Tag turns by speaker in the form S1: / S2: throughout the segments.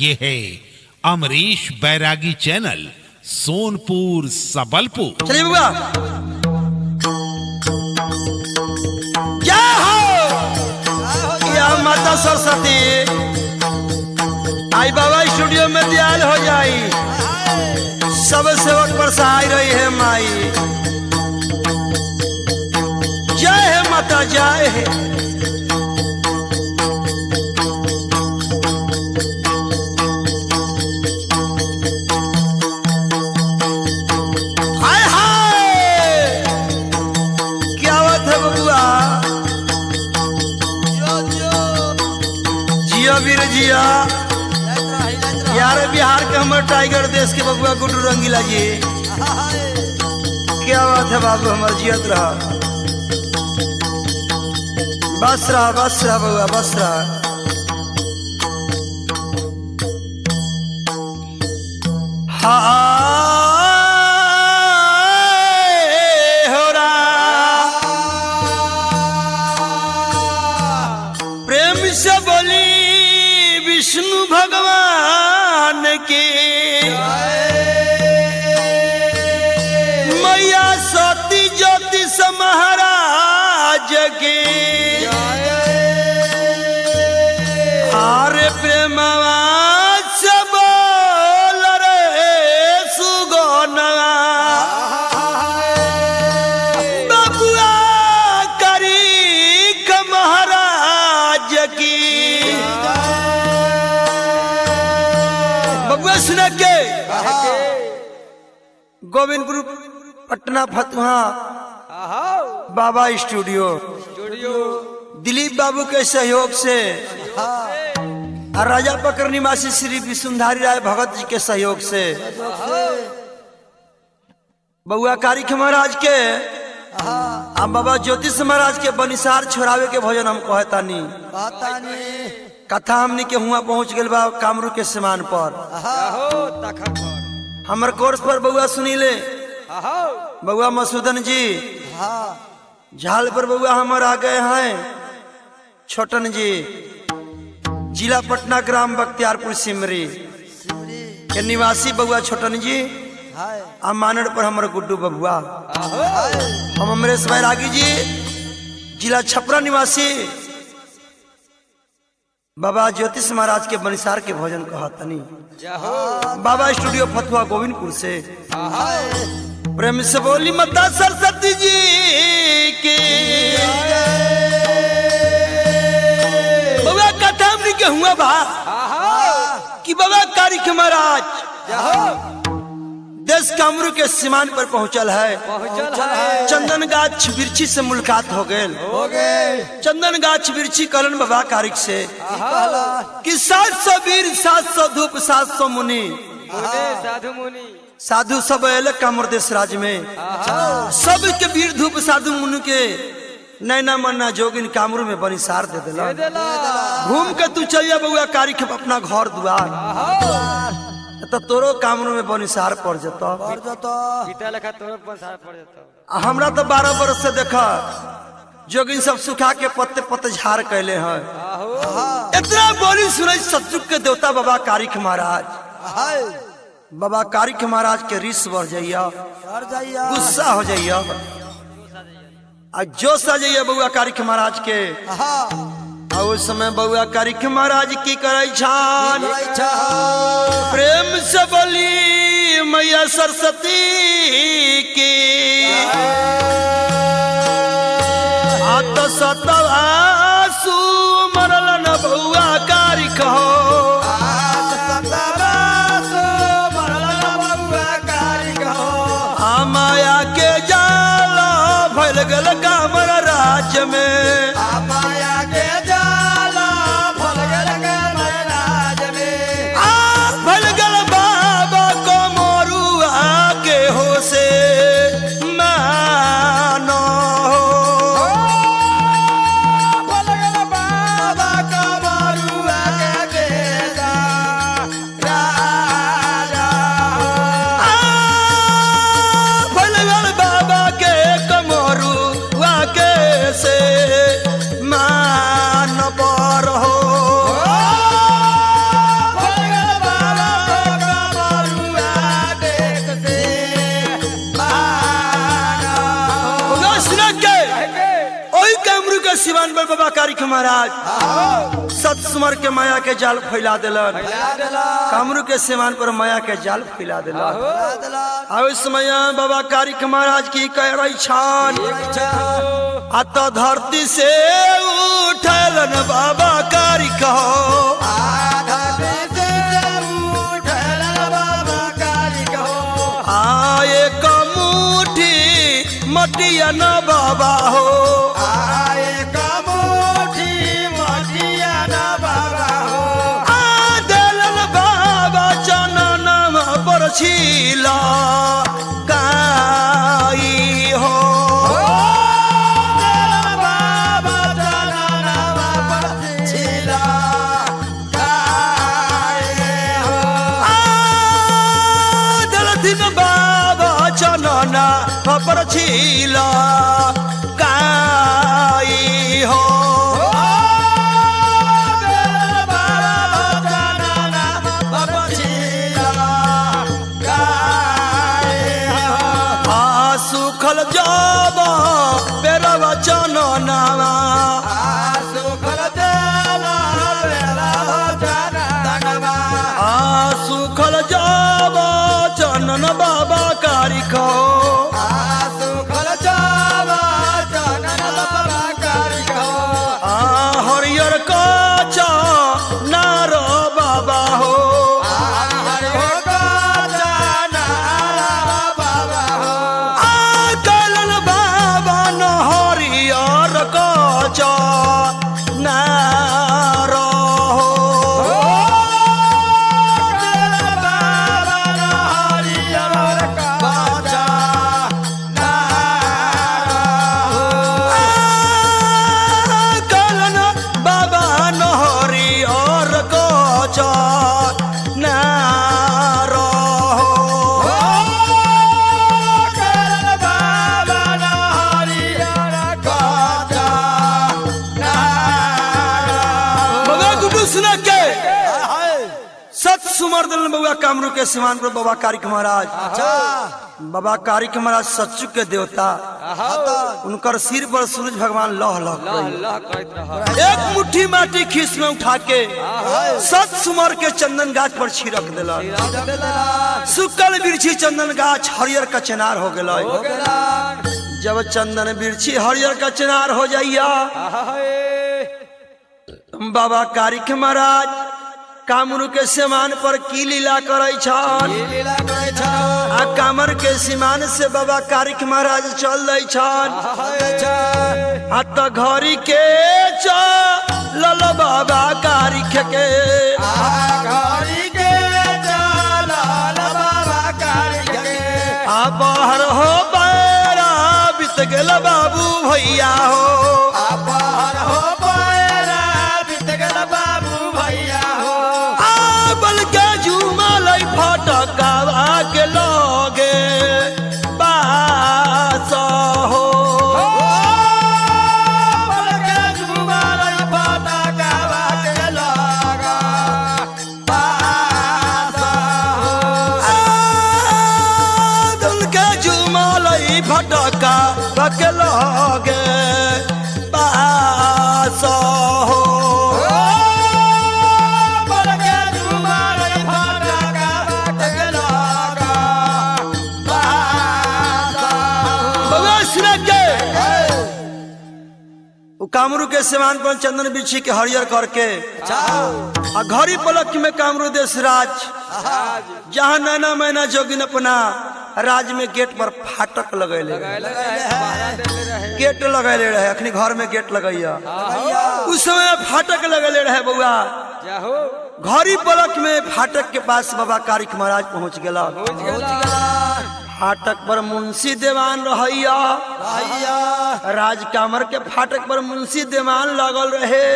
S1: ये है अमरीश बैरागी चैनल, सोनपुर सबलपुर।
S2: चलिए बुआ, क्या हो या माता सरस्वती आई बाबा स्टूडियो में दयाल हो जाई, सब सेवक पर सहाय रही है माई। जय है माता, जय है। वीर जिया यार, बिहार के हमारे टाइगर देश के बबुआ गुड्डू रंगीला जी, क्या बात है बाबू, हमारे जियत रहा, बस रहा बबुआ, बस रहा। प्रेम से बोली विष्णु भगवान के, मैया सती ज्योतिष महाराज के, आरे प्रेमवा से बोल रे सुगोनवा, बबुआ करी का महाराज की। सुना के गोविंदपुर पटना फतुहा बाबा स्टूडियो दिलीप बाबू के सहयोग से और राजा पकर निवासी श्री विष्णुधारी राय भगत जी के सहयोग से बउआ कारिक महाराज के आ बाबा ज्योतिष महाराज के बनिसार छोड़ावे के भोजन हम कहतानी। कथा हमनी के हुआ पहुंच गए बा कामरू के सीमान पर, हमर कोर्स पर बउआ सुनीले बउआ मसूदन जी, झाल पर बउआ हमर आ गए हैं छोटन जी, जिला पटना ग्राम बख्तियारपुर सिमरी के निवासी बउआ छोटन जी, आ मानड़ पर हमर गुड्डू बबुआ, हम अमरीश बैरागी जी, जिला छपरा निवासी बाबा ज्योतिष महाराज के बनिसार के भोजन कहतनी। बाबा स्टूडियो फतुहा गोविंदपुर से प्रेम से बोली माता सरस्वती जी की। बाबा कथा हमने के हुआ बा कि बाबा कारिक महाराज देश कामरू के सीमान पर पहुंचल है। चंदन गाछ बिरछी से मुलाकात हो गए। चंदन गाछ बिरछी कलन बाबा कारिक से कि 700 वीर 700 धूप 700 मुनि साधु सब अल कामर देश राज में, सब के वीर धूप साधु मुनि के नैना मन्ना जोगिन कामरू में बनिसार दे देला। घूम के तू चलिया बउआ कारिक अपना घर दुआर, तो तोरो कामरू में बनिसार पड़ जाता। हमरा तो 12 बरस से देखा जोगिन सब सुखा के पत्ते पत्ते झाड़ कैले हैं। इतना बोली सुनाई सतयुग के देवता बाबा कारिक महाराज, बाबा कारिक महाराज के रिस बढ़ जाइया, गुस्सा हो जाइया, जोश आ जाइए बउआ कारिक महाराज के। उस समय बउआ कारिक महाराज की करे छान, प्रेम से बोली मैया सरस्वती की। आत सतवासु मरल न बउआ कारिक हो, माया के जाल फैल गल कामर राज्य में, माया के से सिवान पर बाबा कारिक महाराज सत सुमर के माया के जाल फैला दिलन, कामरू के सिवान पर माया के जाल फैला दिलन। और इस समय बाबा कारिक महाराज की कह रही छान अत धरती से उठलन बाबा कारिक हो, आए कमुठी मटिया न बाबा हो,
S3: आए कमुठी मटिया न बाबा हो,
S2: आदलन बाबा चनन पर छिला काई हो,
S3: बाबा चनन पर छिला काई हो,
S2: आदलन बाबा चनन पर छिला काई हो, सुखल जब पेरवा चननावा, सुखल जब चनन बाबा कारिक हो, हरियर कचा नार बाबा हो, आकलन बाबा न हरियर कचा नार हो, आकलन बाबा न हरियर कचा नार हो, बगा गुड्डू सुना के सत सुमर दलन बउआ कामरू के सिवान पर बाबा कारिक महाराज, बाबा कारिक महाराज सच्चू के देवता, उनकर सिर पर सूरज भगवान लह लह रही। एक मुट्ठी माटी खींच में उठा के सत सुमर के चंदन गाछ पर छिड़क दिलन, सुकल बिरछी चंदन गाछ हरियर का चिनार हो गया। जब चंदन बिरछी हरियर का चिनार हो जाइया, बाबा कारिक महाराज कामरू के सिमान पर की लीला करे छन, आ कामर के सिमान से बाबा कारिक महाराज चल रही छन, आ त घड़ी के चल बाबा कारिक के, आ बाहर हो बैरा बीत गेल बाबू भैया हो, फटकावा के लोगे बास हो, दुल के झुमलई फटकावा के लोगे बास हो, कामरू के सिवान पर चंदन बिछी के हरियर करके आ घड़ी पलक में कामरू देश राज, जहाँ नैना मैना जोगिन अपना राज में गेट पर फाटक लगैले, गेट लगैले रहे, अखनी घर में गेट लगैया, उस समय फाटक लगैले रहे बउआ। घड़ी पलक में फाटक के पास बाबा कारिक महाराज पहुँच गया। फाटक पर मुंशी देवान रहैया, राज कामर के फाटक पर मुंशी देवान लगल रहे।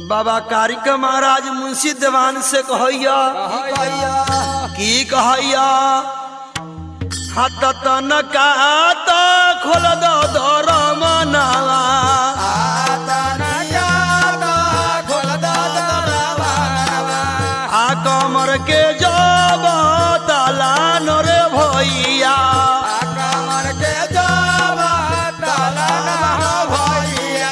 S2: बाबा कारिक महाराज मुंशी देवान से कहैया की कहैया, हाथ तनका खोल दो दरमनावा, आ कमर के जब ताला नरे भैया,
S3: कमर के जब ताला भैया,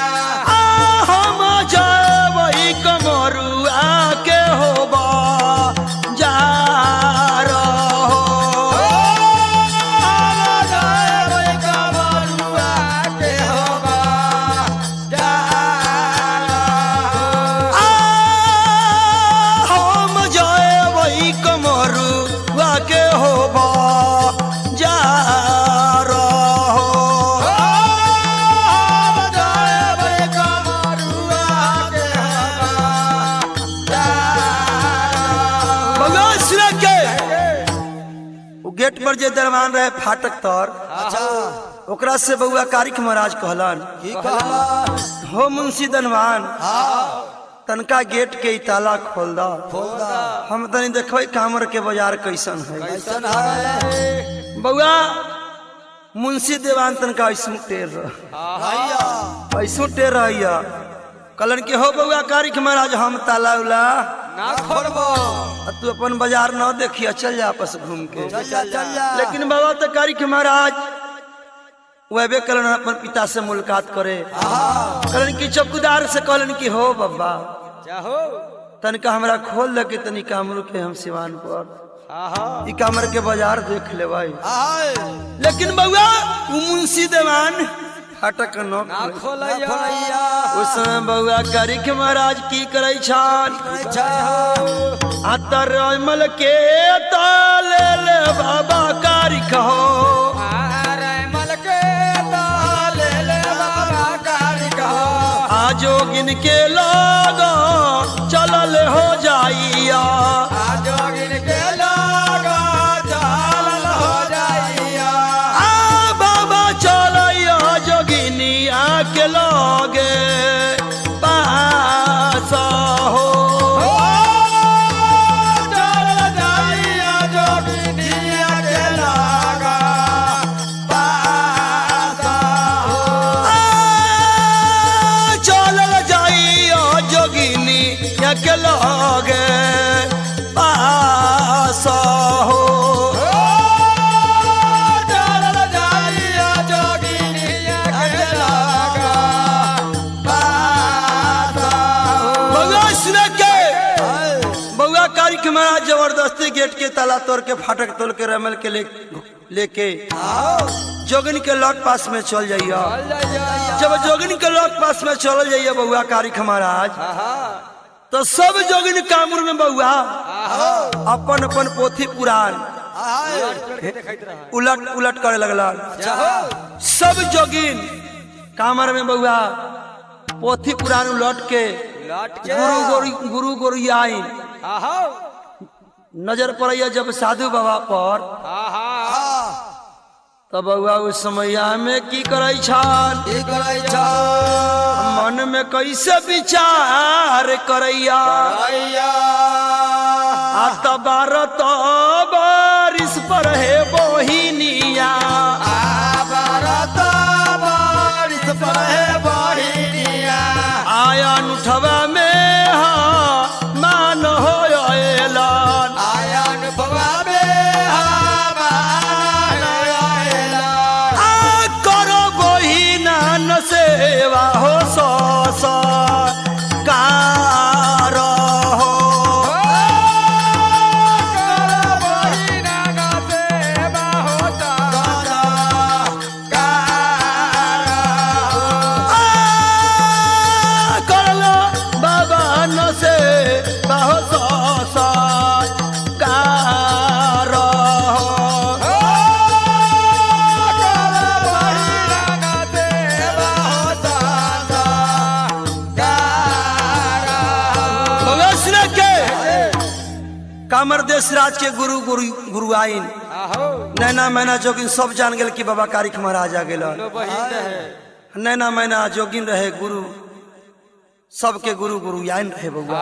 S2: गेट पर जे दरवान रहे फाटक तर
S3: अच्छा
S2: ओकरा से बउआ कारिक महाराज कहलन
S3: की कहला
S2: हो मुंशी दनवान
S3: हाँ
S2: तनका गेट के ताला खोल दा
S3: खोल दा
S2: हम तनी देखबै कामर के बाजार कैसन है।
S3: कैसन है
S2: बउआ मुंशी देवान तनका ऐसू टेर
S3: भैया
S2: ऐसू टेर रहिया कहलन कि हो बउआ कारिक महाराज हम ताला उला
S3: ना खोलबो
S2: आ तू अपन बाजार न देखिया चल जा आपस घूम के।
S3: चल जा
S2: लेकिन बाबा तो कारिक महाराज वह कहलन अपन पिता से मुलाकात करे कहलन कि चौकीदार से कहलन कि हो बब्बा
S3: चाहो
S2: तनिका हमरा खोल दे के तनी कामरू के हम सिवान पर
S3: आहा
S2: ई कामर के बाजार देख ले भाई।
S3: आए
S2: लेकिन बउआ उ मुंशी देवान फाटक न
S3: ना खोलैया
S2: उस समय बउआ कारिक महाराज की करे छान
S3: चाहो
S2: आतर मल के ताले ले बाबा कारिक हो
S3: अरे मल के ताले ले बाबा कारी कहो
S2: आजोगिन के लोगो चलल हो जाइया
S3: जोगिन के लागा चालल हो जाइया
S2: आ बाबा चलैया जोगिनिया के लोगे पास हो
S3: चालल जाइया जोगिनिया के लागा पासा हो
S2: आ, चलल जाइया जोगिनिया के लोगे पास हो
S3: चालल जाइया जोगिनिया के लागा पासा हो
S2: बउआ सुने के बउआ कारिक महाराज जबरदस्ती गेट के ताला तोड़ के फाटक तोड़ के रमल के लेके जोगिन के लौट पास में चल जाइया। जब जोगिन के लौट पास में चल जाइए बउआ कारिक महाराज तो सब जोगिन कामूर में बउआ अपन अपन पोथी पुराण उलट उलट करे लगला। सब जोगिन कामर में बउआ पोथी पुराण उलट के गुरु गोरी आई नजर पड़ैया जब साधु बाबा पर तब बउआ उस समैया में की करे छान मन में कैसे विचार करैया आता बारह तो बारिश पर है बोहिनिया आया उठवा में हाँ मान हो एलान आ करो बोहिना न सेवा हो सो कार हो करलो बाबा न से बाहो सो कार हो भगवान के कामर देश राज के गुरु गुरु गुरु आइन नैना मैना जोगिन सब जान गेल कि बाबा कारिक महाराज आ गेल। नैना मैना जोगिन रहे गुरु सबके गुरु गुरु आइन रहे बउआ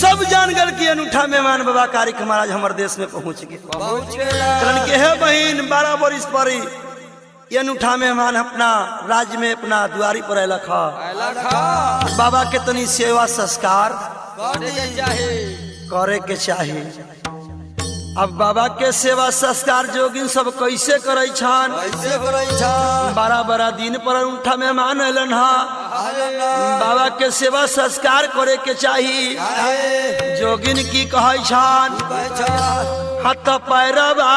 S2: सब जान गेल कि अनूठा मेहमान बाबा कारिक महाराज हमारे देश में पहुंच गए। कहलन कि हे बहिन 12 बरिस पर ये अनूठा मेहमान अपना राज्य में अपना दुआरी पर अयलक ह बाबा के तनी सेवा संस्कार करे के चाहिए। अब बाबा के सेवा संस्कार जोगिन सब कैसे करे छान 12 दिन पर उठा मेहमान अलन हा बाबा के सेवा संस्कार करे के चाहिए। जोगिन की कहे छान हाथ पैरवा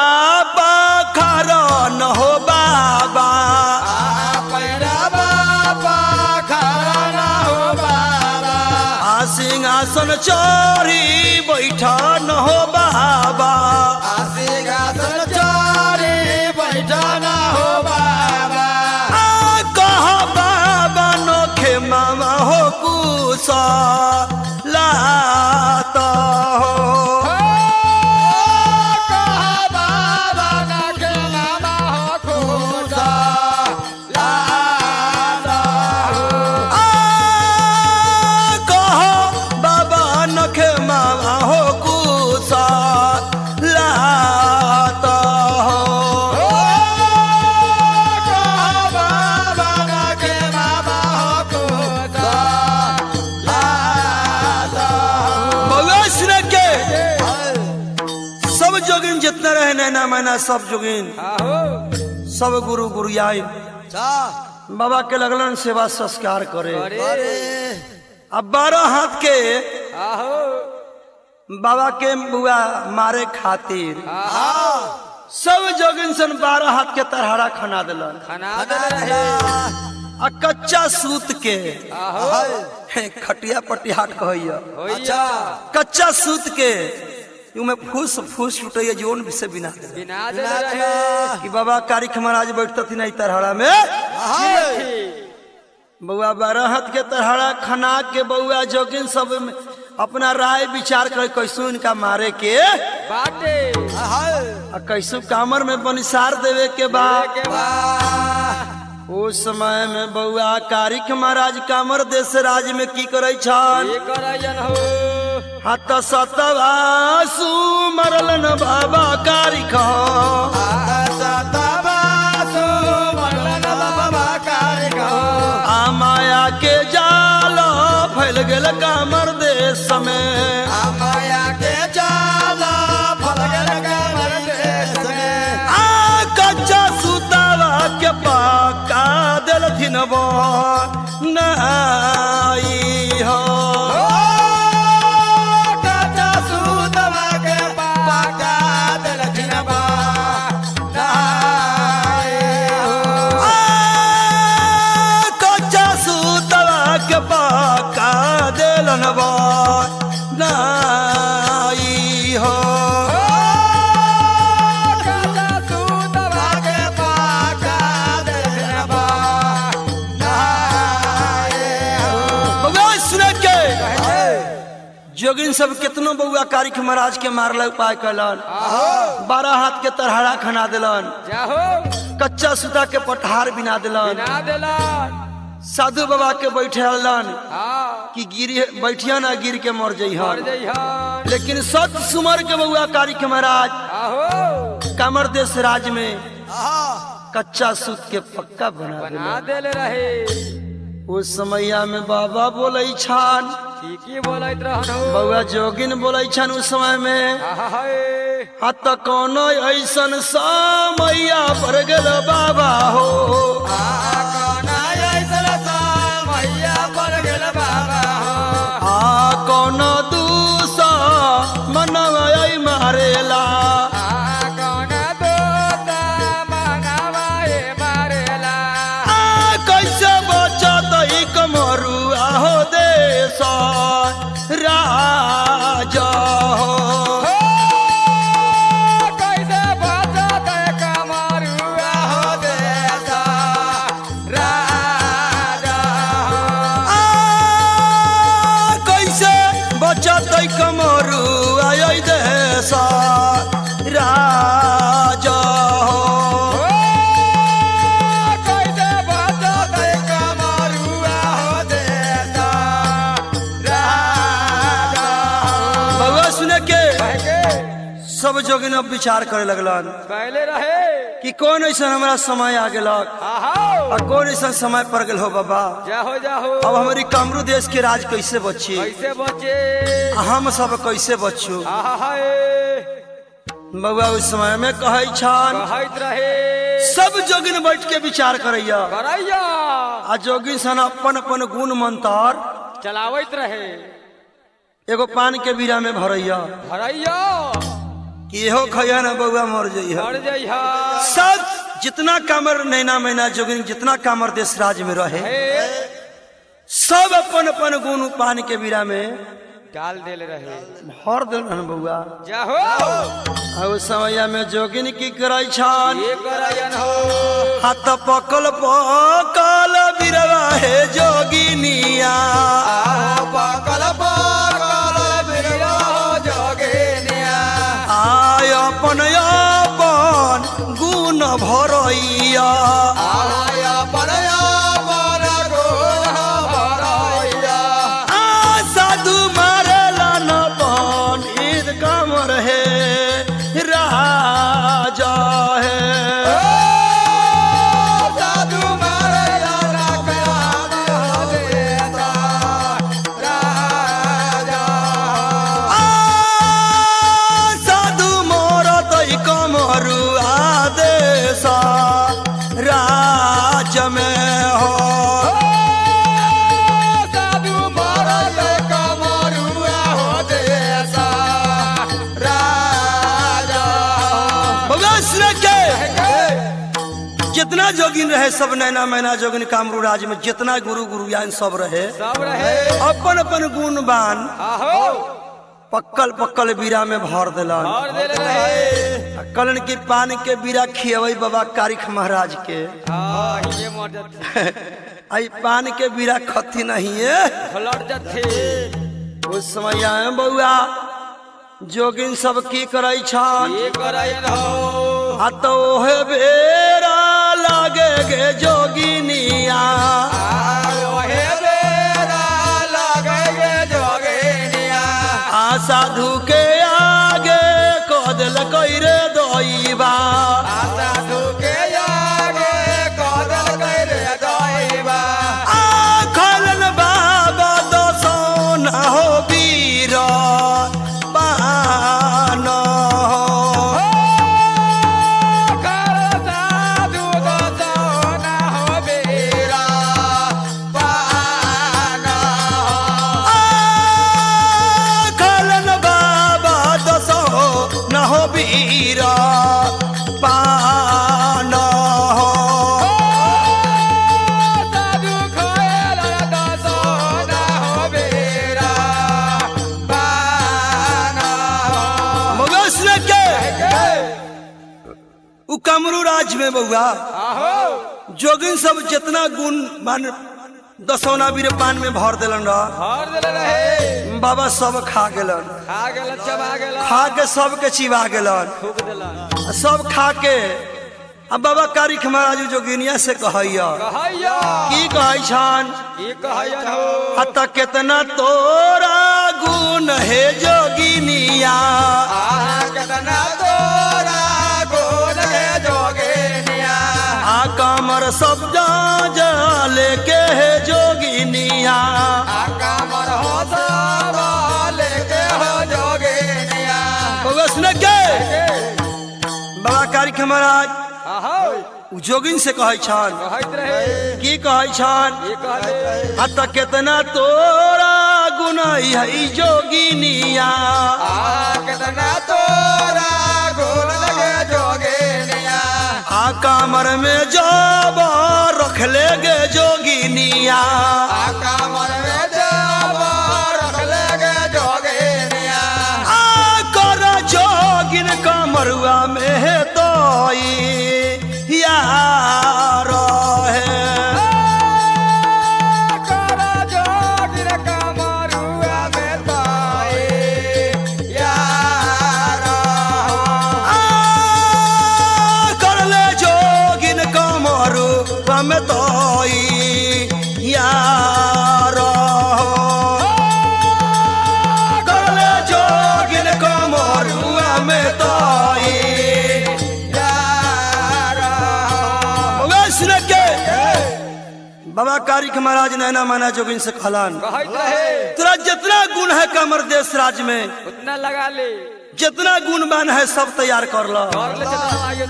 S2: पाखर न हो बाबा सिंहासन चोरी बैठा न हो बाबा कह बाबा नोखे मामा हो कुसा लाता हो सब जोगिन जितना रहे नैना मैना सब जोगिन
S3: आहो
S2: सब गुरु गुरुआई बाबा के लगलन सेवा संस्कार करे।
S3: अरे
S2: अब 12 हाथ के
S3: आहो
S2: बाबा के बुआ मारे खातिर
S3: आहो
S2: सब जोगिन सन 12 हाथ के तरहाड़ा खना दिलन।
S3: खाना दे रहे
S2: आ कच्चा सूत के
S3: आहो
S2: खटिया पटियाट कहैया
S3: होइया
S2: कच्चा सूत के में फूस फूस छुटैया जोन से बिना दे
S3: बिना दे रहे
S2: कि बाबा कारिख महाराज बैठते थी नहीं तरहाड़ा में बउआ 12 हाथ के तरहाड़ा खना के बउआ जोगिन सब में अपना राय विचार कर कैसो इनका मारे के
S3: बाटे
S2: आ कैसो कामर में बनिसार देवे के बाद
S3: के बा
S2: उस समय में बउआ कारिख महाराज कामर देश राज में की करे छन
S3: ये करयन हो
S2: हाथ सतवासु मरलन बाबा कारिख
S3: सतवासु मरलन बाबा कारिख
S2: आ माया के जाल फैल गेल कामर देश में
S3: माया के जाला फल गेल कामर देश में
S2: आ कच्चा सुतावा के पाका देलथिन बो नाई हो
S3: काचा सूतवा के पाका देलथिन बा
S2: आ कच्चा सुतावा के पाका देलन बो नाई हो
S3: काचा सूतवा के पाका देलथिन बा
S2: बउआ सुन के जोगिन सब कितनो बउआ कारिख महाराज के मारला उपाय कलन 12 हाथ के तरहाड़ा खना दिलन
S3: जाहो
S2: कच्चा सूता के पठार बिना दिलन
S3: बिना देलन
S2: साधु बाबा के बैठलन
S3: हाँ
S2: कि गिरी बैठिया ना गिर के मर
S3: मर
S2: जइहन
S3: जइहन
S2: लेकिन सत सुमर के बउआ कारिख महाराज
S3: आहो
S2: कामर देश राज में कच्चा सूत के पक्का बना
S3: बना
S2: दिलन।
S3: देले रहे
S2: उस समैया में बाबा बोलै छान
S3: ठीक ही बोलत रहन हो
S2: बउआ जोगिन बोलै छन उस समय में
S3: हाय
S2: हाथ कोनो ऐसन समैया पर गेल बाबा हो आ कोनो दूसा मनवा मारेला आ कैसे बचत ई कमरू आहो देश राजा हो आ कैसे बचत ई कमरू आयो देश राजा हो बउआ सुने के सब जोगिन अब विचार करे लगलन
S3: पहले रहे
S2: कि कौन ऐसा हमारा समय आ गेलक
S3: आहो
S2: और कौन ऐसा समय पर गेल हो बाबा
S3: जाहो जाहो
S2: अब हमारी कामरू देश के राज कैसे बची
S3: कैसे बचे
S2: हम सब कैसे बचू
S3: हाय
S2: बउआ उस समय में कहे छन
S3: कहत रहे
S2: सब जोगिन बैठ के विचार करैया
S3: करैया
S2: आ जोगिन सन अपन अपन गुण मंतर
S3: चलावत रहे
S2: एगो पान के बीरा में भरैया
S3: भरैया
S2: कि इहो खैया ना बउआ मर जइहा
S3: मर जइहा
S2: सब जितना कामर नैना मैना जोगिन जितना कामर देश राज में रहे सब अपन अपन गुण पान के बीरा में
S3: डाल देले रहे
S2: भर दिलन बउआ
S3: जाहो
S2: आ उस समैया में जोगिन की करै छन
S3: ये करयन हो
S2: हाथ पकल पकल बिरवा हे जोगिनिया
S3: पकल पकल बिरवा जोगिनिया
S2: आय अपन अपन गुण भरैया
S3: आय परया पर गोल भरैया
S2: आ साधु मारेला न पन ईद कामर हे राजा हे
S3: साधु मारया राजा देता राजा
S2: आ साधु मोर जोगिन रहे सब नैना मैना जोगिन कामरू राज में जितना गुरु गुरुयान सब रहे अपन अपन गुणवान पक्कल पक्कल बीरा में भर दिलन। कलन की पान के बीरा खियवई बाबा कारिख महाराज के आई पान के बीरा खती नहीं है। उस समय आए बउआ जोगिन सब की करे तो हे बेरा लागे गे जोगिनिया साधु के आगे कदल कैरे दोईबा खलन बाबा तो सोना हो बीर पान कामरू राज में बउआ जोगिन सब जितना गुण मान दसौना बीरे पान में भर दिलन रह बाबा सब खा गेलन खा के सबके चिबा गेलन सब खा के अब बाबा कारिख महाराज जोगिनिया से कहैया की कहै छन हत केतना तोरा गुण है जोगिनिया कामर सब जा लेके है जोगिनिया बाबा कारिख महाराज जोगिन से कहै छन की कहै छन हत केतना तोरा गुण है जोगिनिया केतना तोरा गुण है जोगिनिया कामर में जब रख ले गे जोगिनिया कामर में जब रख ले गे जोगिनिया कर जोगिन कमरुआ में है तो यार है कर जोगिन कमरुआ में तो में तो यार कर ले जोगिन कमरुआ में तो बाबा कारिख महाराज नैना माना जोगिन से कहलन तेरा जितना गुण है कमर देश राज में उतना लगा ले जितना गुणवान है सब तैयार कर लो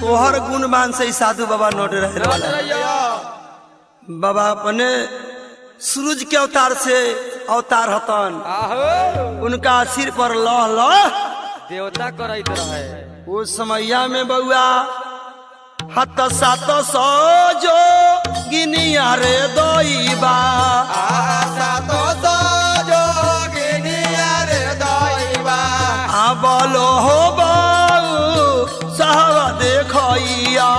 S2: तोहर गुणवान से ही साधु बाबा नोट रहे बाबा अपने सूरज के अवतार से अवतार हतन उनका सिर पर लह लह देवता करैत रहे उस समैया में बउआ हत 700 जो गिनिया रे दोईबा 700 जो गिनिया रे दोईबा बोलो हो बाऊ साहबा देखैया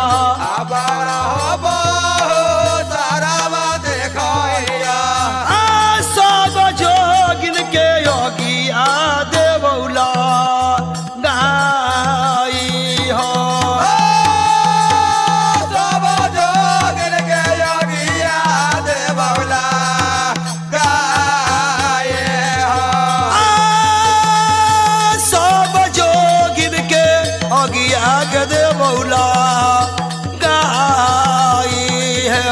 S2: सब जोगिन के योगिया देवौला गाई हो सब जोगिन के योगिया देवौला गाई हो सब जोगिन के योगिया के देवौला गाई है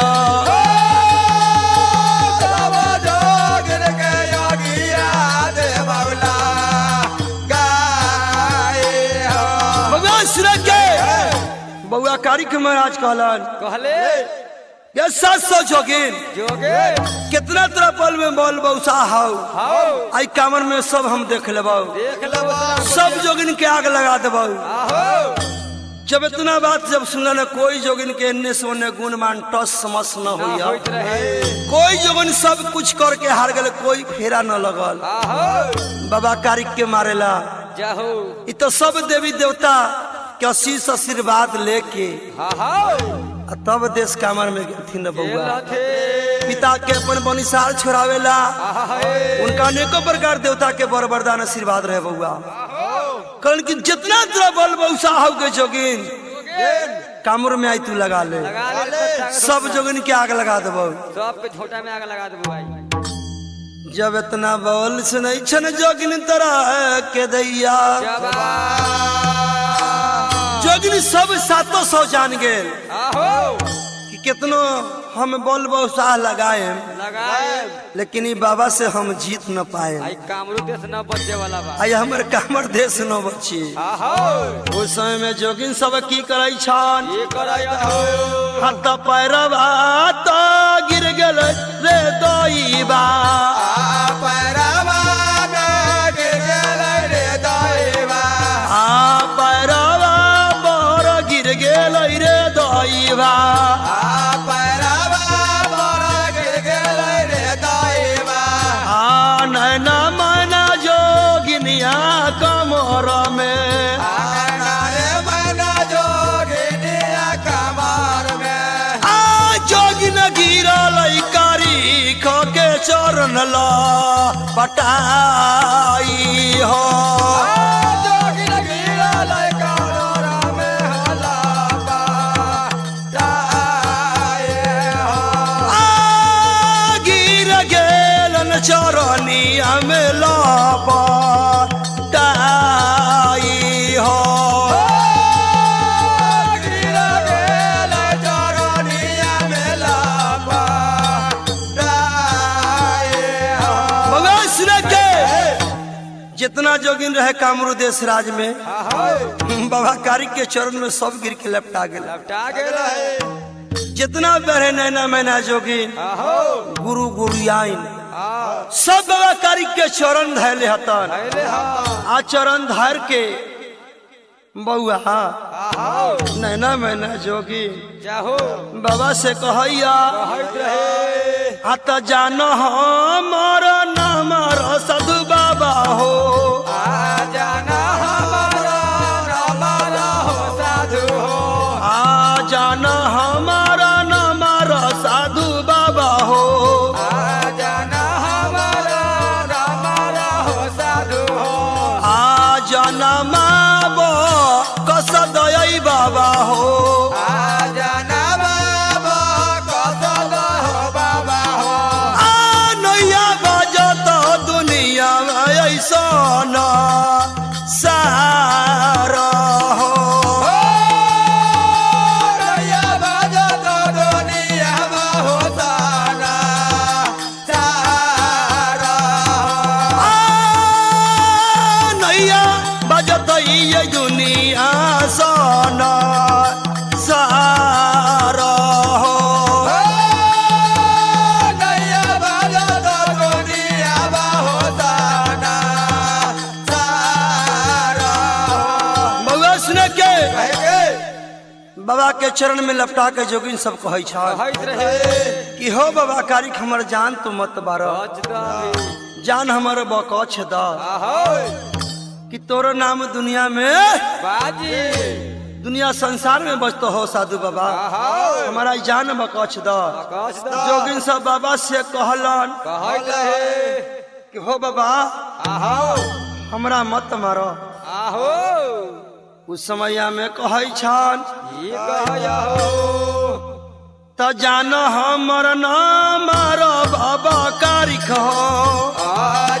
S2: बउआ कारिख महाराज कहले ये 700 जोगिन कितना तरह पल में बोल बउसा हाउ आई कामर में सब हम देख लेबो सब जोगिन के आग लगा देबो जब इतना बात जब सुनल न कोई जोगिन के एन्ने से ओन्ने गुणमान टस समस न होइया
S3: होइत रहे
S2: कोई जोगिन सब कुछ करके हार गए कोई फेरा न लगल
S3: आहो
S2: बाबा कारिक के मारेला
S3: जाहो
S2: इ तो सब देवी देवता के आशीष आशीर्वाद लेके
S3: आहो
S2: आ तब देश कामर में गेलथिन बउआ
S3: थे
S2: पिता के अपन बनिसार छोड़ावेला
S3: आहो
S2: उनका अनेकों प्रकार देवता के बर वरदान आशीर्वाद रहे बउआ कारण कि जितना तेरा बल बउसा हो के जोगिन कामर में आई तू लगा ले
S3: लगा ले
S2: सब जोगिन के आग लगा देबो
S3: सब के झोटा में आग लगा देबो भाई
S2: जब इतना बोल सुनै छन जोगिन तरह के दैया जोगिन सब 700 जान गेल
S3: आहो
S2: कि कितनो हम बोल बहुसाह लगाए
S3: लगाए
S2: लेकिन ई बाबा से हम जीत न पाए
S3: आई कामरू देश न बचे वाला बा
S2: आई हमर कामर देश न बची
S3: आहो
S2: उस समय में जोगिन सब की करे छन
S3: ये करय हो
S2: हाथ पैरवा तो गिर गेल रे दोईबा
S3: पैरवा गिर गेल रे दोईबा
S2: पैरवा बर गिर गेल रे दोईबा
S3: पैरवा बर गिर गेल रे दोईबा
S2: नैना मैना जोगिनिया कमर में जोगिन गिरल कारी खो के चरण ला पटाई हो गिर गेलन चरनिया में ला पटाई हो जितना जोगिन रहे कामरू देश राज में बाबा कारिक के चरण में सब गिर के लपटा गए जितना बड़े नैना मैना जोगिन गुरु गुरुआइन सब बाबा कारिक के चरण धैले हतन आ चरण धर के बउआ नैना मैना जोगी बाबा से कहैया आता जानो हमर नामर साधु बाबा हो
S3: जाना हमारा हमारा हो साधु हो
S2: जाना हमारा नामर साधु बाबा हो
S3: जाना हमारा हमारा हो साधु हो
S2: जाना माबो कस दई बाबा हो
S3: जाना बाबा कस हो बाबा हो
S2: नैया बजत दुनिया ऐसा न सारा हो
S3: नैया बजत दुनिया हो सारा सारा
S2: नैया बजत ये दुनिया सन सारा हो
S3: नैया बजत दुनिया हो सारा सारा
S2: बउआ सुने के बाबा के चरण में लपटा के जोगिन सब कहै छ कि हो बाबा कारिक हमर जान तू मत बार जान हमर बकछ द कि तोरो नाम दुनिया में
S3: बाजी
S2: दुनिया संसार में बचतो हो साधु बाबा हमारा जान बकछ द
S3: कस
S2: जोगिन सब बाबा से कहलन कि हो बाबा
S3: आहो
S2: हमरा मत मारो
S3: आहो
S2: उस समय में कहै छन
S3: ये कहया हो
S2: त जान हमर नाम बाबा कारिक हो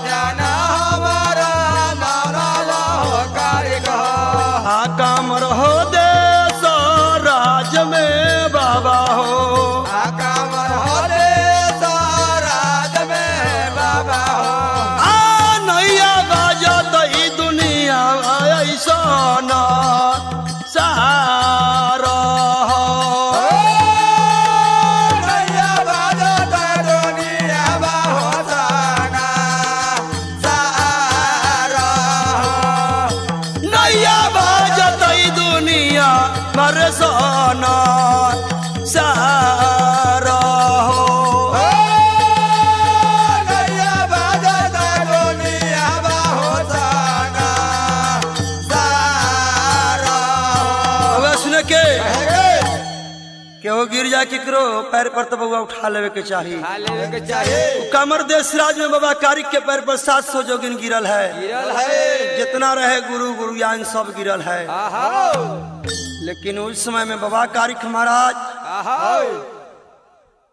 S3: जाना हमारा हमारा हो कारिक हो
S2: कामर हो देश राज में बाबा हो
S3: कामर हो देश राज में बाबा हो
S2: नैया बाजत ई दुनिया ऐसा न सारा हो
S3: नैया बजत दुनिया हो सारा
S2: केहू गिर जाए केकरो पैर पर तो बउआ उठा लेवे के चाहिए।
S3: खा लेवे के चाहे
S2: कामर देश राज में बाबा कारिक के पैर पर 700 जोगिन गिरल है।
S3: गिरल है
S2: जितना रहे गुरु गुरुयान सब गिरल है।
S3: आहा
S2: लेकिन उस समय में बाबा कारिक महाराज
S3: आहा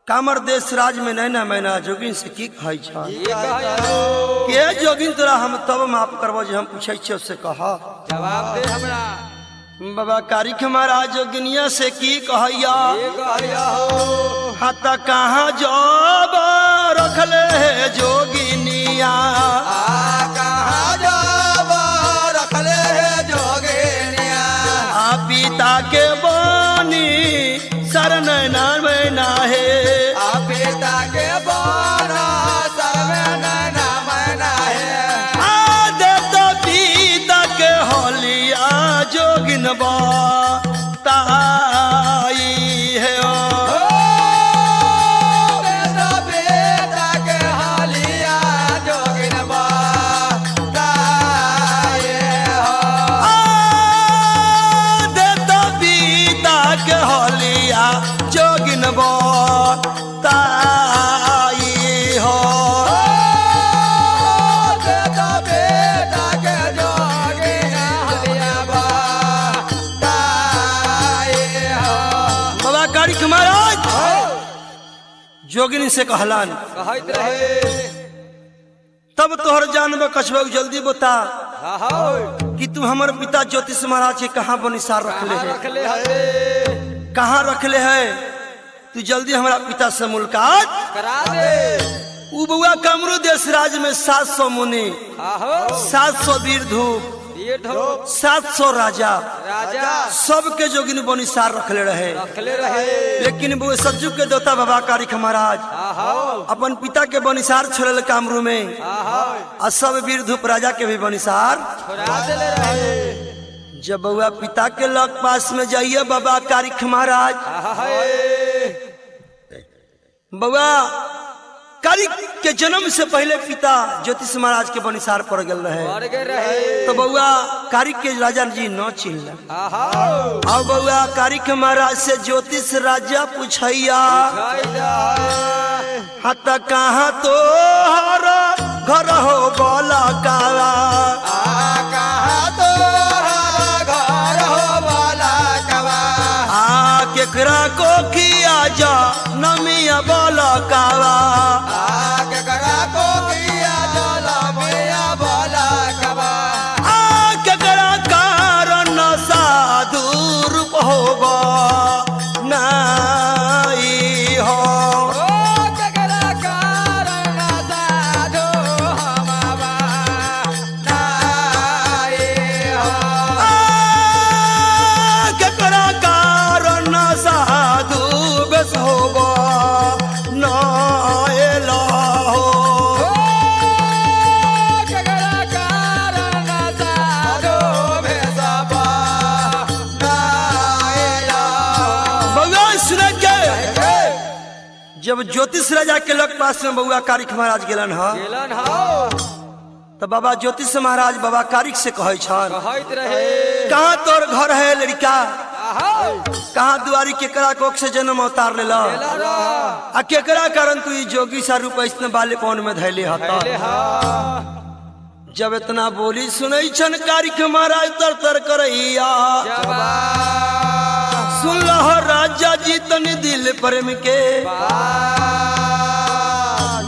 S2: कामर देश राज में नैना मैना जोगिन से की कहे छा
S3: ये कहो
S2: के जोगिन तोरा हम तब माफ करबो जे हम पूछे छी उससे कहा।
S3: जवाब दे हमरा
S2: बाबा कारिक महाराज जोगिनिया से की कहैया
S3: ये कहया हो
S2: हाथ कहाँ जब रखले है जोगिनिया
S3: आ कहाँ जाब रखले है जोगिनिया
S2: आ पिता के बानी शरण मैना है
S3: आ पिता के बारा सर्वे नैना मैना है
S2: आ देता पिता के होलिया जोगिन बा ताई है ओ।
S3: बेटा बेटा के हालिया जोगिन बा ताये हो
S2: आ देता पिता के होलिया जोगिन बा ताई हो।
S3: बेटा बेटा के जोगिन हालिया बा ताये हो
S2: बाबा कारिक महाराज जोगिनी से कहलान
S3: कहत रहे
S2: तब तोहर जानब कछबा जल्दी बता
S3: आहो
S2: कि तू हमर पिता ज्योतिष महाराज के कहाँ बनिसार रखले है
S3: रखले हरे
S2: कहाँ रखले है। तू जल्दी हमारा पिता से मुलाकात
S3: करा दे
S2: उ बउआ कमरू देश राज में 700 मुनि
S3: आहो
S2: 700 वीर धूप
S3: ये धो
S2: 700 राजा
S3: राजा
S2: सबके जोगिन बनिसार रखले रहे।
S3: रखले रहे
S2: लेकिन वो सज्जू के देवता बाबा कारिक महाराज
S3: आहो
S2: अपन पिता के बनिसार छोड़ल कामरू में
S3: आहो
S2: और सब वीर धूप राजा के भी बनिसार।
S3: छोड़ा देले रहे
S2: जब बउआ पिता के लग पास में जाइए बाबा कारिक महाराज
S3: आहाए
S2: बउआ कारिक के जन्म से पहले पिता ज्योतिष महाराज के बनिसार पड़ गए रहे।
S3: मर गए रहे
S2: तो बउआ कारिक के राजा जी न चिन्ह
S3: आहाओ
S2: अब बउआ कारिक महाराज से ज्योतिष राजा पूछैया
S3: खाइदा
S2: हाथ कहाँ तो हर घर हो बोला काला
S3: आ कहा तोरा घर हो वाला कवा
S2: आ केकरा को किया जा नमिया बोला काला
S3: आ के करा को किया जाला मिया वाला कवा
S2: आ केकरा कारण साधु रूप होगा नहीं हो।
S3: ओ जगरा कारण साधो हमावा नाए हो
S2: आ केकरा कारण साधु बेस होगा नाएला हो।
S3: जगरा कारण साधो भेसबा नाए हो
S2: भगवान सुन के जब ज्योतिष राजा के लग पास में बउआ कारिक महाराज गेलन ह
S3: गेलन हो
S2: तो बाबा ज्योतिष महाराज बाबा कारिक से कहे छन
S3: कहत रहे
S2: कहाँ तोर घर है लड़का
S3: आहाओ
S2: कहाँ दुआरी केकरा कोख से जन्म अवतार लेला आ केकरा कारण तू ई जोगी सा रूप ऐसने बाले पौन में धैले हता।
S3: ले हा
S2: जब इतना बोली सुनै छन कारिक महाराज तर तर करैया
S3: जबा
S2: सुन लहो राजा जी तनी दिल प्रेम के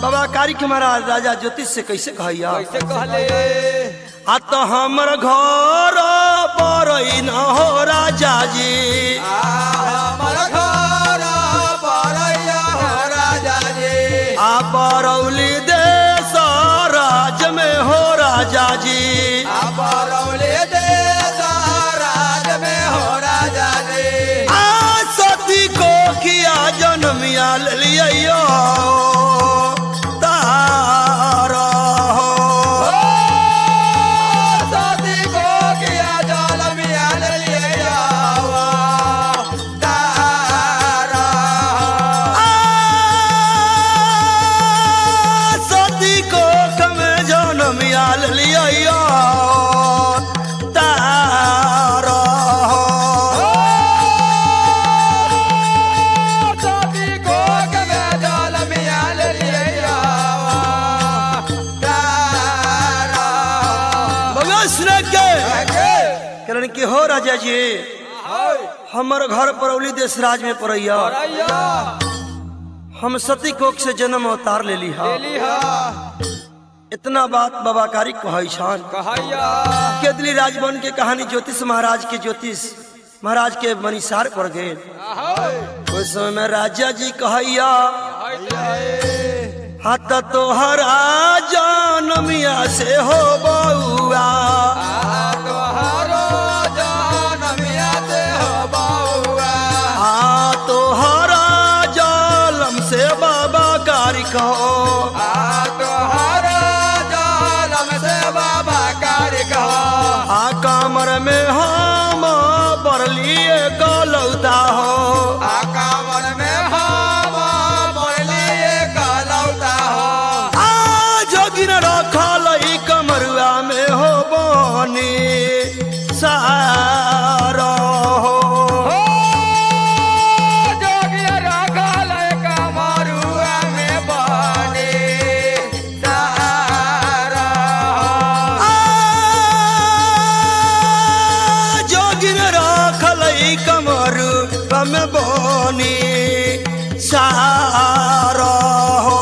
S2: बाबा कारिक महाराज राजा ज्योतिष से कैसे कहैया
S3: कैसे कहले
S2: आ तो हमर घर पर न हो राजा जी
S3: हमर घर परैया हो राजा जी
S2: आ बरौली देश राज में हो राजा जी
S3: बरौले देश राज में हो राजा जी
S2: आ सती को किया जन्मिया लियो तारा हो।
S3: सती को किया जल मियाल लिए आवा तारा
S2: आ सती को कमे जन्मिया लियो कहलन कि हो राजा जी हमर घर परौली देश राज में पड़ैया हम सती कोख से जन्म अवतार ले ली इतना बात बाबा कारी कहै छन केदली राजवन के कहानी ज्योतिष महाराज के मनीसार पर गए उस समय में राजा जी कहैया हाथ तोहरा जनमिया से हो बउआ तोहरा जलम से बाबा कारी कहो कमर में हम बरलिए गलौता हो
S3: कमर में हम बरलिए गलौता हो
S2: जोगिन रखल कमरुआ में हो बनी सारो हो
S3: जोगिन रखल कमरुआ में बनी सारो
S2: कमरु में बोनी सारो हो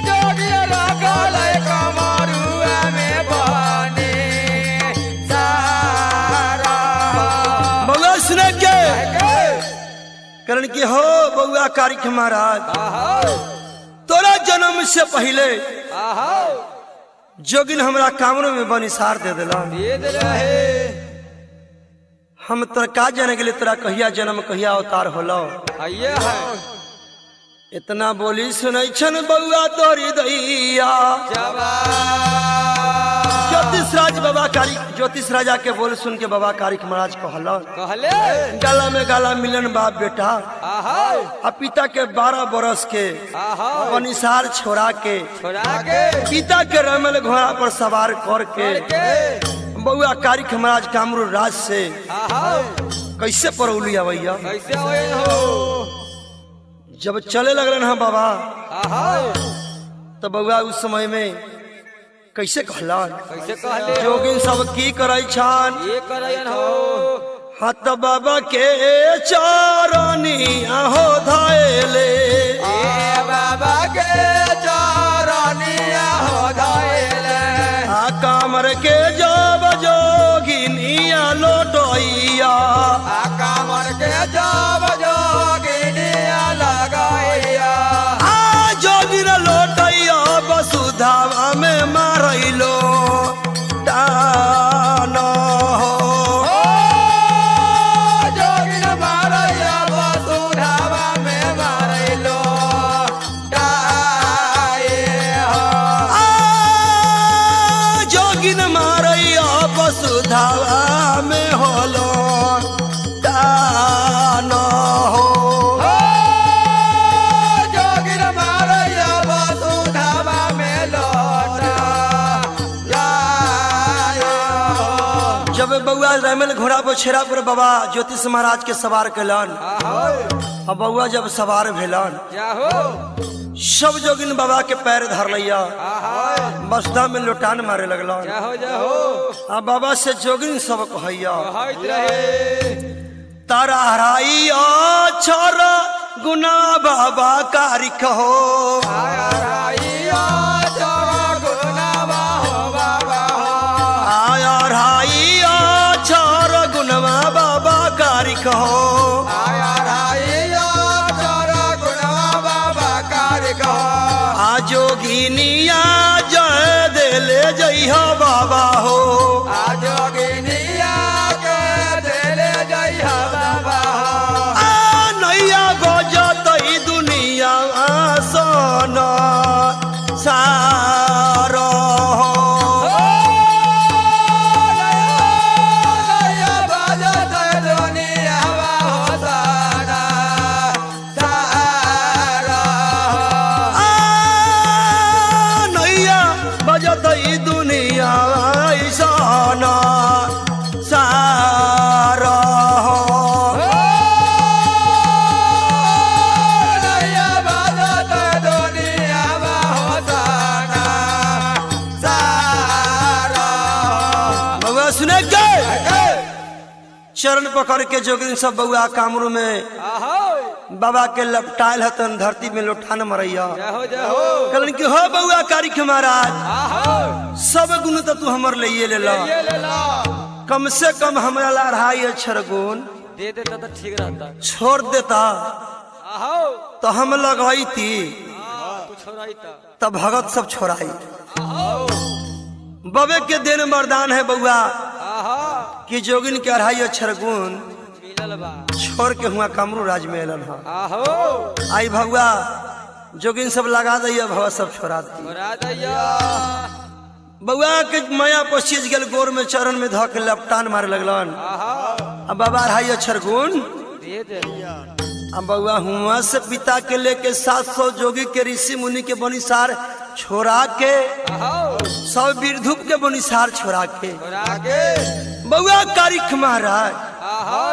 S3: जोगिया रखल कमरुआ में बनी सारो
S2: बउआ सुने के कारण की हो बउआ कारी महाराज तोरा जन्म से पहले जोगिन हमरा कामरों में बनी सार दे दिला हम तोरा का जाने के लिए तोरा कहिया जन्म कहिया अवतार होलो इतना बोली सुनै छन बउआ तोरी दैया ज्योतिष राजा के बोल सुन के बाबा कारी महाराज कहले गाला में गाला मिलन बाप बेटा आ पिता के 12 बरस के बनिसार छोड़ा के पिता के रमल घोड़ा पर सवार करके बउआ कारी महाराज कामरू राज से कैसे परौली भैया जब चले लगलन है बाबा तो बउआ उस समय में कैसे कहलन जोगिन सब की करे छन हाथ बाबा के चरनिया हो धैले
S3: बाबा के चरनिया हो धैले
S2: कमर के जब जोगिनिया लोटैया
S3: कमर के जब जोगिनिया लगाइया
S2: जोगिन लोटैया वसुधावा में मारैलो टान
S3: जोगिन मारैया वसुधावा में मारैलो
S2: जोगिन मारैया वसुधावा में होलो टान हो
S3: जोगिन मारैया वसुधावा में लौटा
S2: जब बउआ रमल घोड़ा पर छेरा पर बाबा ज्योतिष महाराज के सवार कैलन अब बउआ जब सवार भेलन सब जोगिन बाबा के पैर धर लिया बसदा में लोटान मारे लगलन आ बाबा से जोगिन सब कहैया तारा हराइया छोर गुना बाबा कारी कहो आया हराइया छोर गुनवा बाबा कारी कहो आ जोगिनिया जय देले जइहा बाबा हो नैया गजत दुनिया आसन सा सुने के चरण पकड़ के जोगिन सब बउआ कामरू में बाबा के लपटायल हतन धरती में लोठान मरैया कहलन कि हो बउआ कारिख महाराज सब गुण तो तू हमर लिए ले ला कम से कम हमरा ला 2.5 अक्षर गुण
S3: दे देता तो ठीक रहता।
S2: छोड़ देता तो हम लगवाई थी
S3: तू छोड़ाई था
S2: तब भगत सब छोड़ाई। बबे के दिन वरदान है बउआ कि जोगिन के 2.5 अक्षर गुण
S3: मिलल बा
S2: छोड़ के हुआ कामरू राज में एलन है।
S3: आहो
S2: आई भगवा जोगिन सब लगा दैया भगवा सब छोड़ा दी।
S3: छोड़ा दैया
S2: बउआ के माया पसीज गेल गोर में चरण में धक लपटान मारे लगलन। अब बाबा 2.5 अक्षर गुण
S3: दे दे
S2: अब बउआ हुआ से पिता के लेके 700 जोगी के ऋषि मुनि के बनिसार छोड़ा के सब वीरधूप के बनिसार छोड़ा के
S3: छोड़ा के
S2: बउआ कारिख महाराज
S3: आहो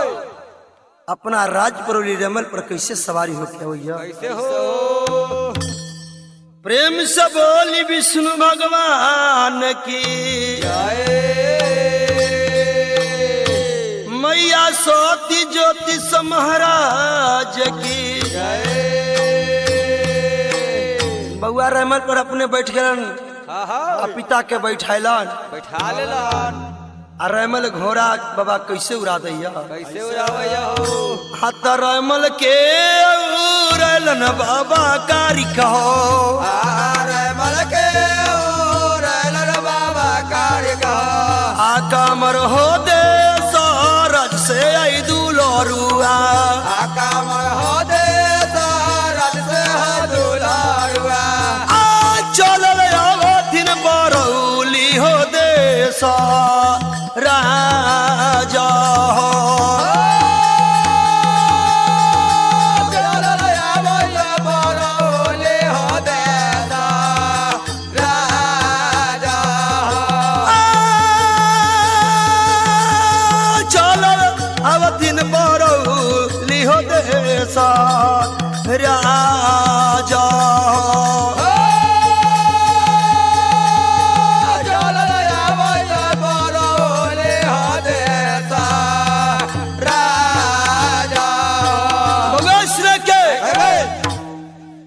S2: अपना राज परोली रमल पर कैसे सवारी होके होइया।
S3: कैसे हो
S2: प्रेम से बोली विष्णु भगवान की मैया सोती ज्योतिष महाराज की बउआ रहमल पर अपने बैठ गलन आ पिता के बैठैलन
S3: बैठा लेलन
S2: आ रहमल घोड़ा बाबा कैसे उड़ा दैया
S3: कैसे उड़ावैया हो
S2: हाथ रहमल के उड़लन बाबा कारिख हो
S3: आरे मलके उड़लन बाबा कारिख
S2: आ कामर हो दे सरज से आई दुलरुआ
S3: कामर हो दे सारद से दुलारुआ
S2: चलल अवधिन बरौली हो देश राजा हो चलल अवधिन बरौली हो देश राजा हो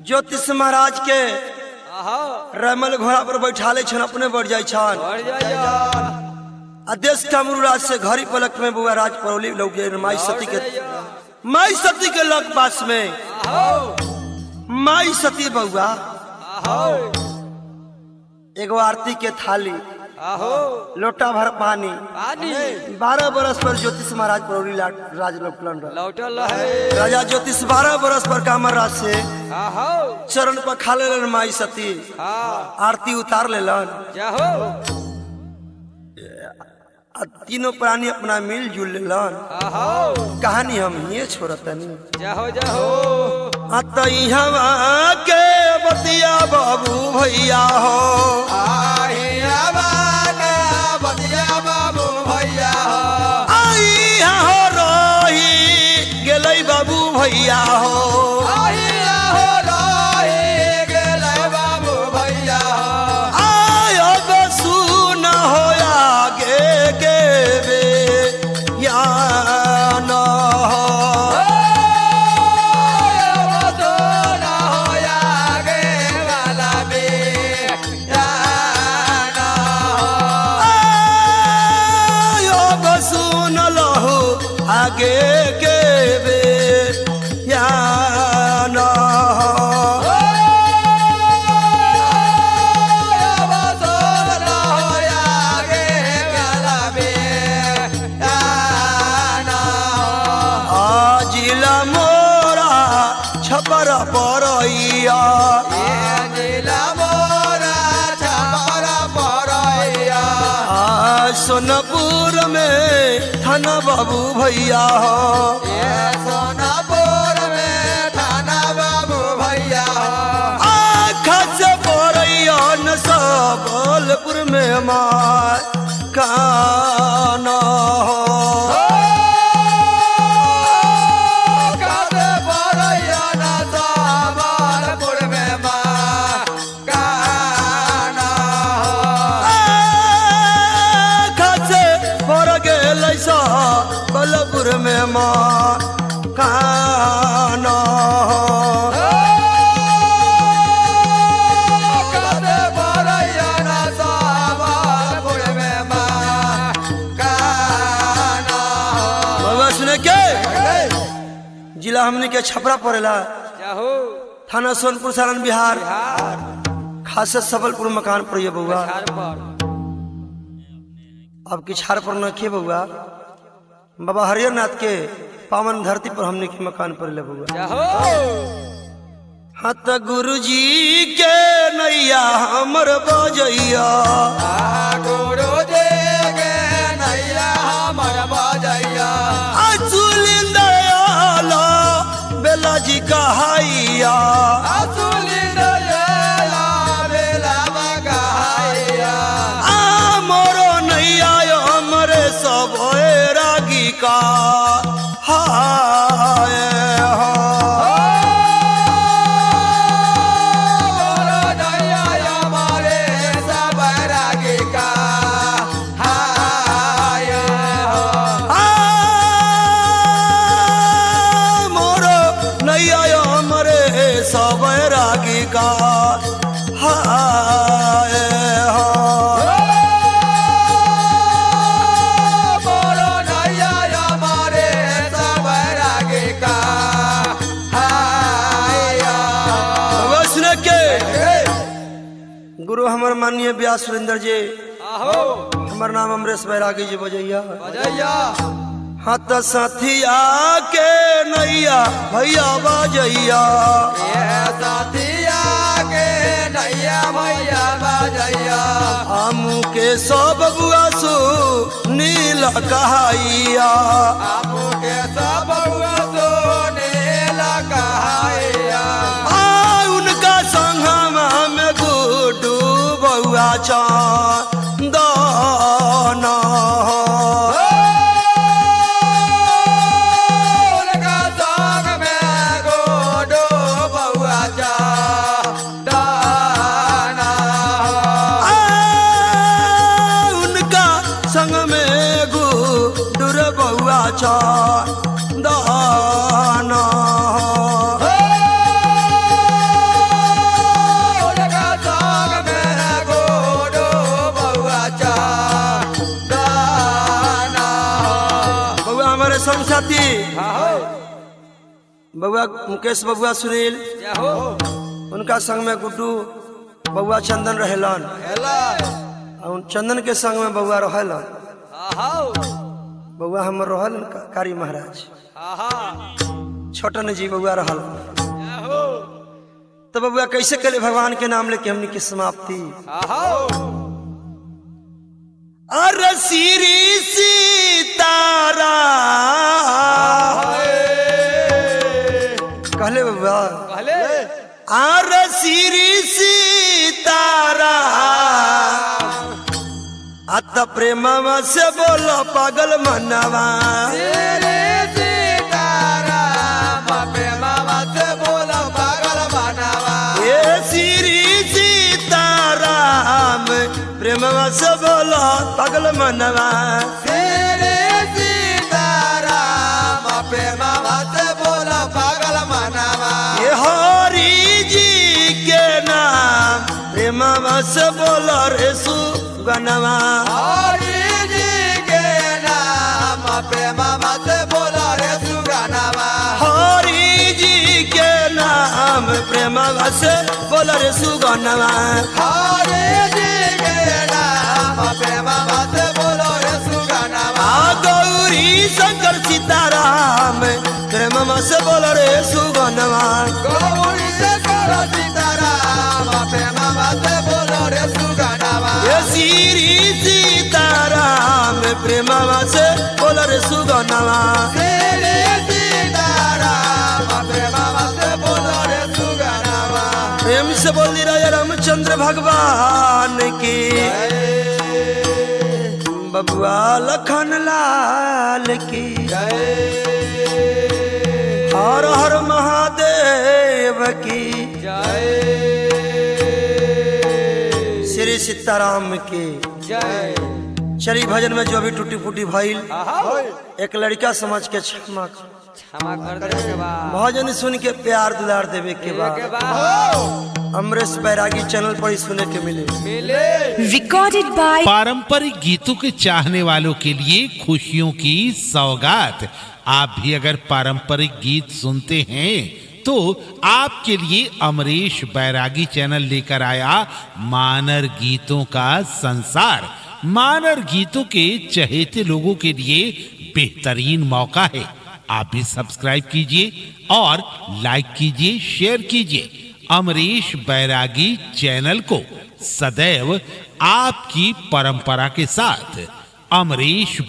S2: ज्योतिष महाराज के रमल घोड़ा पर बैठा ले छन अपने बढ़ जाय छन आदेश कामरू राज से घड़ी पलक में बुआ राज परौली लोग माई सती के लग पास में माई सती बउआ एगो आरती के थाली लोटा भर पानी 12 बरस पर ज्योतिष महाराज परौली राज लोकलन
S3: लौटल है
S2: राजा ज्योतिष 12 बरस पर कामर राज से चरण पर खा लेलन माई सती आरती उतार लेलन
S3: जाहो
S2: आ तीनों प्राणी अपना मिल जुल लेलन कहानी हम ये छोड़तनी
S3: जाहो जाहो
S2: अतई हवा के बतिया बाबू भैया हो
S3: बाबू भैया
S2: आई हो रही गेलै बाबू भैया हो
S3: बाबू भैया
S2: आयो बसु न हो आगे के बे या न हो आगे के बे या न हो जिला मोरा छपर परैया सोनपुर में थाना बाबू भैया हो
S3: सोनापुर में थाना बाबू भैया
S2: आखा से परैया न सबलपुर में मार काना हो सबलपुर में मकाना
S3: कदे बरैया ना सबलपुर में मकाना।
S2: बाबा सुने के जिला हमने के छपरा पड़ेला,
S3: जाहो
S2: थाना सोनपुर सारण बिहार,
S3: बिहार
S2: खास सबलपुर मकान पर ये बउआ।
S3: छाड़ पर
S2: अब की छाड़ पर न खे बउआ, बाबा हरिहरनाथ के पावन धरती पर हमने के मकान पर ले बउआ।
S3: जाहो
S2: हाँ तो गुरु जी के नैया हमर बजैया,
S3: गुरु जी के नैया हमर बजैया।
S2: दयाला बेला जी कहाइया,
S3: असुली दयाला बेला बगाइया।
S2: मोरो नैया हमरे सब रागी का हाय
S3: मोरो दया हमारे सब रागी का हाय हो।
S2: मोरो नैया हमरे सब रागी का हाय
S3: मोरो दया हमारे सब रागी का हाय हो।
S2: सुन के गुरु हमर माननीय व्यास सुरेंद्र जी,
S3: आहो
S2: हमर नाम अमरेश बैरागी जी बजैया।
S3: बजैया
S2: हाथ साथिया के नैया भैया बजैया,
S3: ये साथिया के नैया भैया बजैया।
S2: आमू के सब बुआसु नील कहाइया,
S3: आपू के सब सोने लगाइया।
S2: उनका संगमा में गुड्डू बउआ चांदना
S3: उनका संग में गोडो बउआ जा दाना।
S2: उनका संग में गुड्डू बउआ चांदना
S3: उनका संग में गोडो बउआ जा दाना।
S2: बउआ हमारे संग साथी
S3: आहो
S2: बउआ मुकेश बबुआ सुनील,
S3: जाहो
S2: उनका संग में गुड्डू बउआ चंदन रहेलन,
S3: हेला
S2: और उन चंदन के संग में बउआ रहेलन।
S3: आहो
S2: बउआ हमर रहल कारी महाराज,
S3: आहा
S2: छोटन जी बउआ रहल।
S3: जाहो
S2: तो बबुआ कैसे करे भगवान के नाम लेके हमने की समाप्ति।
S3: आहो
S2: अरे श्री सीतारा कहले बबुआ,
S3: पहले
S2: अरे श्री सीतारा अत प्रेम से बोलो पागल मनवा,
S3: तेरे सीताराम प्रेमवा से बोलो पागल बनावा।
S2: ये श्री सीताराम प्रेम से बोलो पागल मनवा।
S3: तेरे सीताराम प्रेमवा से बोलो पागल बनावा।
S2: ये हरि जी के नाम प्रेम से बोलो रे सुगनवा।
S3: हरि जी के नाम प्रेमवा से बोलो रे सुगनावा।
S2: हरि जी के नाम प्रेम से बोलो रे सुगनवा।
S3: हरि जी के नाम प्रेमवा से बोलो रे सुगनावा।
S2: गौरी शंकर सीताराम प्रेम से बोलो रे सुगनवा।
S3: गौरी शंकर सीताराम प्रेमवा से बोलो रे सुगनावा।
S2: ये श्री सीताराम प्रेम से बोलो रे सुगनवा।
S3: तेरे सीताराम प्रेमवा से बोलो रे सुगनावा।
S2: प्रेम से बोल राजा रामचंद्र भगवान की, बबुआ लखन लाल की,
S3: जय
S2: हर हर महादेव की,
S3: जय
S2: श्री सीताराम की।
S3: जय
S2: चली भजन में जो भी टूटी फूटी भइल एक लड़का समझ के क्षमा
S3: क्षमा कर दे के बाद
S2: भजन सुन के प्यार दुलार देवे के
S3: के
S2: बाद
S3: बाद
S2: अमरेश बैरागी चैनल पर ही सुने के मिले।
S3: मिले
S4: Recorded by
S1: पारंपरिक गीतों के चाहने वालों के लिए खुशियों की सौगात। आप भी अगर पारंपरिक गीत सुनते हैं तो आपके लिए अमरीश बैरागी चैनल लेकर आया मानर गीतों का संसार। मानर गीतों के चहेते लोगों के लिए बेहतरीन मौका है। आप भी सब्सक्राइब कीजिए और लाइक कीजिए, शेयर कीजिए अमरीश बैरागी चैनल को, सदैव आपकी परंपरा के साथ। अमरीश